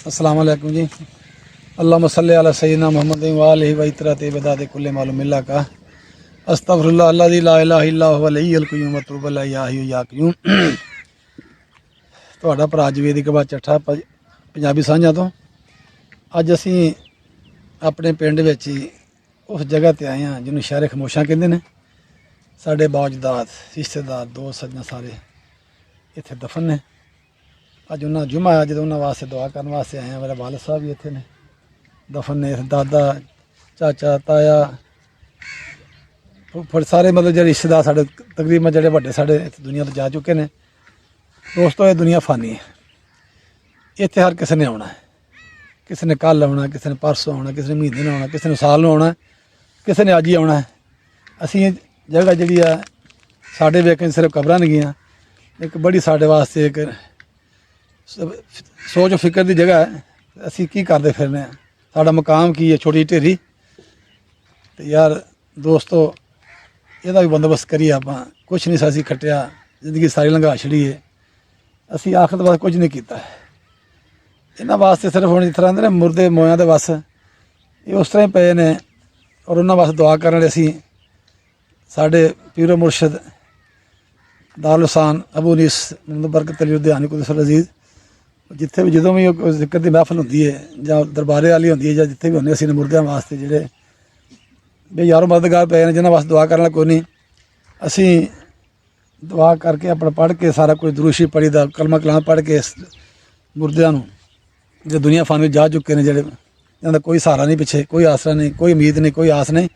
अस्सलाम वालेकुम जी। अल्लाहुम्मा सल्लि अला सय्यिदिना मुहम्मद व आलिहि व इतरति बदाद कुल्ले मालूम मिल्ला का अस्तगफिरुल्लाह अल्लज़ी ला इलाहा इल्ला हुवल हय्युल क़य्यूम व अतूबु इलैहि या हय्यु या क़य्यूम। ਤੁਹਾਡਾ ਭਰਾ ਜਵੇਦ ਇਕਬਾਲ ਚੱਠਾ ਪੰਜਾਬੀ ਸਾਂਝਾਂ ਤੋਂ ਅੱਜ ਅਸੀਂ ਆਪਣੇ ਪਿੰਡ ਵਿੱਚ ਹੀ ਉਸ ਜਗ੍ਹਾ ਤੇ ਆਏ ਹਾਂ ਜਿਹਨੂੰ ਸ਼ਹਿਰ ਖਮੋਸ਼ਾਂ ਕਹਿੰਦੇ ਨੇ। ਸਾਡੇ ਬਾਜਦਾਦ ਰਿਸ਼ਤੇਦਾਰ ਦੋਸਤ ਸੱਜਣ ਸਾਰੇ ਇੱਥੇ ਦਫਨ ਨੇ। ਅੱਜ ਉਹਨਾਂ ਜੁਮਾ ਆ, ਜਦੋਂ ਉਹਨਾਂ ਵਾਸਤੇ ਦੁਆ ਕਰਨ ਵਾਸਤੇ ਆਏ ਹਾਂ। ਮੇਰੇ ਵਾਲਦ ਸਾਹਿਬ ਵੀ ਇੱਥੇ ਨੇ, ਦਫਨ ਨੇ। ਦਾਦਾ, ਚਾਚਾ, ਤਾਇਆ, ਫੁੱਫੜ, ਸਾਰੇ ਮਤਲਬ ਜਿਹੜੇ ਰਿਸ਼ਤੇਦਾਰ ਸਾਡੇ ਤਕਰੀਬਨ ਜਿਹੜੇ ਵੱਡੇ ਸਾਡੇ ਦੁਨੀਆ ਤੋਂ ਜਾ ਚੁੱਕੇ ਨੇ। ਦੋਸਤੋ, ਇਹ ਦੁਨੀਆ ਫਾਨੀ ਹੈ। ਇੱਥੇ ਹਰ ਕਿਸੇ ਨੇ ਆਉਣਾ ਹੈ। ਕਿਸੇ ਨੇ ਕੱਲ੍ਹ ਆਉਣਾ, ਕਿਸੇ ਨੇ ਪਰਸੋਂ ਆਉਣਾ, ਕਿਸੇ ਨੇ ਮਹੀਨੇ ਨੂੰ ਆਉਣਾ, ਕਿਸੇ ਨੇ ਸਾਲ ਨੂੰ ਆਉਣਾ, ਕਿਸੇ ਨੇ ਅੱਜ ਹੀ ਆਉਣਾ ਹੈ। ਅਸੀਂ ਜਗ੍ਹਾ ਜਿਹੜੀ ਆ ਸਾਡੇ ਵੇਖਣ ਸਿਰਫ ਕਬਰਾਂ ਨਹੀਂ ਗਈਆਂ, ਇੱਕ ਬੜੀ ਸਾਡੇ ਵਾਸਤੇ ਇੱਕ ਸੋਚ ਫਿਕਰ ਦੀ ਜਗ੍ਹਾ ਹੈ। ਅਸੀਂ ਕੀ ਕਰਦੇ ਫਿਰਨੇ ਹਾਂ, ਸਾਡਾ ਮਕਾਮ ਕੀ ਹੈ, ਛੋਟੀ ਢੇਰੀ। ਅਤੇ ਯਾਰ ਦੋਸਤੋ, ਇਹਦਾ ਵੀ ਬੰਦੋਬਸਤ ਕਰੀਏ ਆਪਾਂ। ਕੁਛ ਨਹੀਂ ਅਸੀਂ ਖੱਟਿਆ, ਜ਼ਿੰਦਗੀ ਸਾਰੀ ਲੰਘਾ ਛੜੀਏ। ਅਸੀਂ ਆਖਿਰਤ ਵਾਸਤੇ ਕੁਝ ਨਹੀਂ ਕੀਤਾ। ਇਹਨਾਂ ਵਾਸਤੇ ਸਿਰਫ ਹੁਣ ਜਿਸ ਤਰ੍ਹਾਂ ਦੇ ਨੇ ਮੁਰਦੇ ਮੋਇਆਂ ਦੇ ਬਸ ਇਹ ਉਸ ਤਰ੍ਹਾਂ ਹੀ ਪਏ ਨੇ। ਔਰ ਉਹਨਾਂ ਵਾਸਤੇ ਦੁਆ ਕਰਨ ਵਾਲੇ ਅਸੀਂ ਸਾਡੇ ਪੀਰੋ ਮੁਰਸ਼ਦ ਦਾਰੁਲ-ਲਸਾਨ ਅਬੂ ਨੀਸ ਬਰਕਤ ਅਲੀ ਲੁਧਿਆਣੀ ਕੁਦਸ ਅਜ਼ੀਜ਼, ਜਿੱਥੇ ਵੀ ਜਦੋਂ ਵੀ ਜ਼ਿਕਰ ਦੀ ਮਹਿਫਲ ਹੁੰਦੀ ਹੈ ਜਾਂ ਦਰਬਾਰੇ ਵਾਲੀ ਹੁੰਦੀ ਹੈ ਜਾਂ ਜਿੱਥੇ ਵੀ ਹੁੰਦੇ, ਅਸੀਂ ਨੇ ਮੁਰਦਿਆਂ ਵਾਸਤੇ ਜਿਹੜੇ ਵੀ ਯਾਰੋ ਮਦਦਗਾਰ ਪਏ ਨੇ, ਜਿਹਨਾਂ ਵਾਸਤੇ ਦੁਆ ਕਰਨ ਵਾਲਾ ਕੋਈ ਨਹੀਂ, ਅਸੀਂ ਦੁਆ ਕਰਕੇ ਆਪਣਾ ਪੜ੍ਹ ਕੇ ਸਾਰਾ ਕੁਝ ਦਰੂਸ਼ੀ ਪੜ੍ਹੀ ਦਾ, ਕਲਮਾ ਕਲਾਮ ਪੜ੍ਹ ਕੇ ਮੁਰਦਿਆਂ ਨੂੰ ਜੋ ਦੁਨੀਆ ਫਾਨੀ ਜਾ ਚੁੱਕੇ ਨੇ, ਜਿਹੜੇ ਇਹਨਾਂ ਦਾ ਕੋਈ ਸਹਾਰਾ ਨਹੀਂ, ਪਿੱਛੇ ਕੋਈ ਆਸਰਾ ਨਹੀਂ, ਕੋਈ ਉਮੀਦ ਨਹੀਂ, ਕੋਈ ਆਸ ਨਹੀਂ,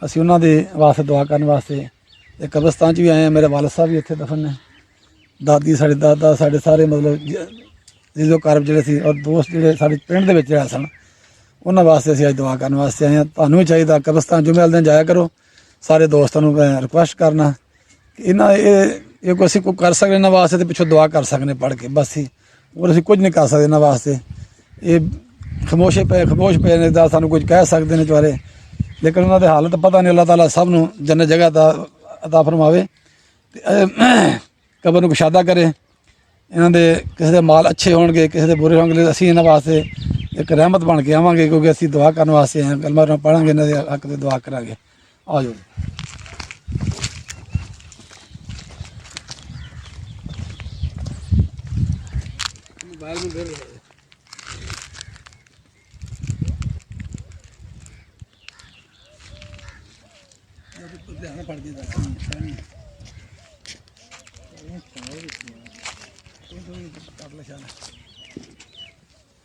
ਅਸੀਂ ਉਹਨਾਂ ਦੇ ਵਾਸਤੇ ਦੁਆ ਕਰਨ ਵਾਸਤੇ ਇਹ ਕਬਰਸਤਾਨ 'ਚ ਵੀ ਆਏ ਹਾਂ। ਮੇਰੇ ਵਾਲਦ ਸਾਹਿਬ ਵੀ ਇੱਥੇ ਦਫਨ ਨੇ, ਦਾਦੀ, ਸਾਡੇ ਦਾਦਾ, ਸਾਡੇ ਸਾਰੇ ਮਤਲਬ ਜਿਲੋ ਕਾਰਬ ਜਿਹੜੇ ਸੀ, ਔਰ ਦੋਸਤ ਜਿਹੜੇ ਸਾਡੇ ਪਿੰਡ ਦੇ ਵਿੱਚ ਰਹੇ ਸਨ, ਉਹਨਾਂ ਵਾਸਤੇ ਅਸੀਂ ਅੱਜ ਦੁਆ ਕਰਨ ਵਾਸਤੇ ਆਏ ਹਾਂ। ਤੁਹਾਨੂੰ ਵੀ ਚਾਹੀਦਾ ਕਬਰਸਤਾਨ ਜੁਮੇ ਵਾਲੇ ਦਿਨ ਜਾਇਆ ਕਰੋ। ਸਾਰੇ ਦੋਸਤਾਂ ਨੂੰ ਮੈਂ ਰਿਕੁਐਸਟ ਕਰਨਾ ਕਿ ਇਹ ਕੋਈ ਅਸੀਂ ਕੋਈ ਕਰ ਸਕਦੇ ਇਹਨਾਂ ਵਾਸਤੇ, ਅਤੇ ਪਿੱਛੋਂ ਦੁਆ ਕਰ ਸਕਦੇ ਪੜ੍ਹ ਕੇ, ਬਸ ਹੀ। ਹੋਰ ਅਸੀਂ ਕੁਝ ਨਹੀਂ ਕਰ ਸਕਦੇ ਇਹਨਾਂ ਵਾਸਤੇ। ਇਹ ਖਮੋਸ਼ ਪਏ ਨੇ ਦਾ ਸਾਨੂੰ ਕੁਝ ਕਹਿ ਸਕਦੇ ਨੇ ਚੁਆਰੇ, ਲੇਕਿਨ ਉਹਨਾਂ ਦੇ ਹਾਲਤ ਪਤਾ ਨਹੀਂ। ਅੱਲਾਹ ਤਾਲਾ ਸਭ ਨੂੰ ਜੰਨਤ ਜਗ੍ਹਾ ਦਾ ਅਤਾ ਫਰਮਾਵੇ ਅਤੇ ਕਬਰ ਨੂੰ ਕੁਸ਼ਾਦਾ ਕਰੇ। ਇਹਨਾਂ ਦੇ ਕਿਸੇ ਦੇ ਮਾਲ ਅੱਛੇ ਹੋਣਗੇ, ਕਿਸੇ ਦੇ ਬੁਰੇ ਹੋਣਗੇ। ਅਸੀਂ ਇਹਨਾਂ ਵਾਸਤੇ ਇੱਕ ਰਹਿਮਤ ਬਣ ਕੇ ਆਵਾਂਗੇ, ਕਿਉਂਕਿ ਅਸੀਂ ਦੁਆ ਕਰਨ ਵਾਸਤੇ ਆਏ ਹਾਂ। ਕਲਮਾ ਪੜ੍ਹਾਂਗੇ, ਇਹਨਾਂ ਦੇ ਹੱਕ ਦੇ ਦੁਆ ਕਰਾਂਗੇ। ਆ ਜਾਓ।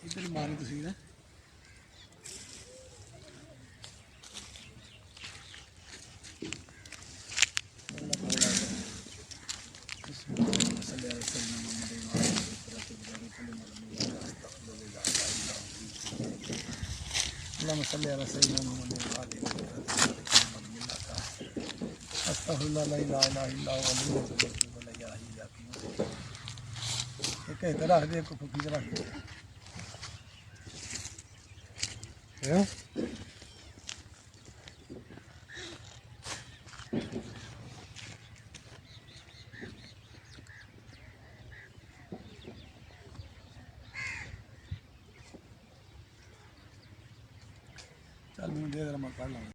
ਇੱਧਰ ਮਾਰੀ ਤੁਸੀਂ ਨਾ اللهم صل على سيدنا محمد وعلى آله استغفر الله لا اله الا هو ولي الصالحين ولا يا حي يا قيوم एक एक रख दे, को फुकी रख दे है। चल मैं दे, मैं पढ़ लूँगा।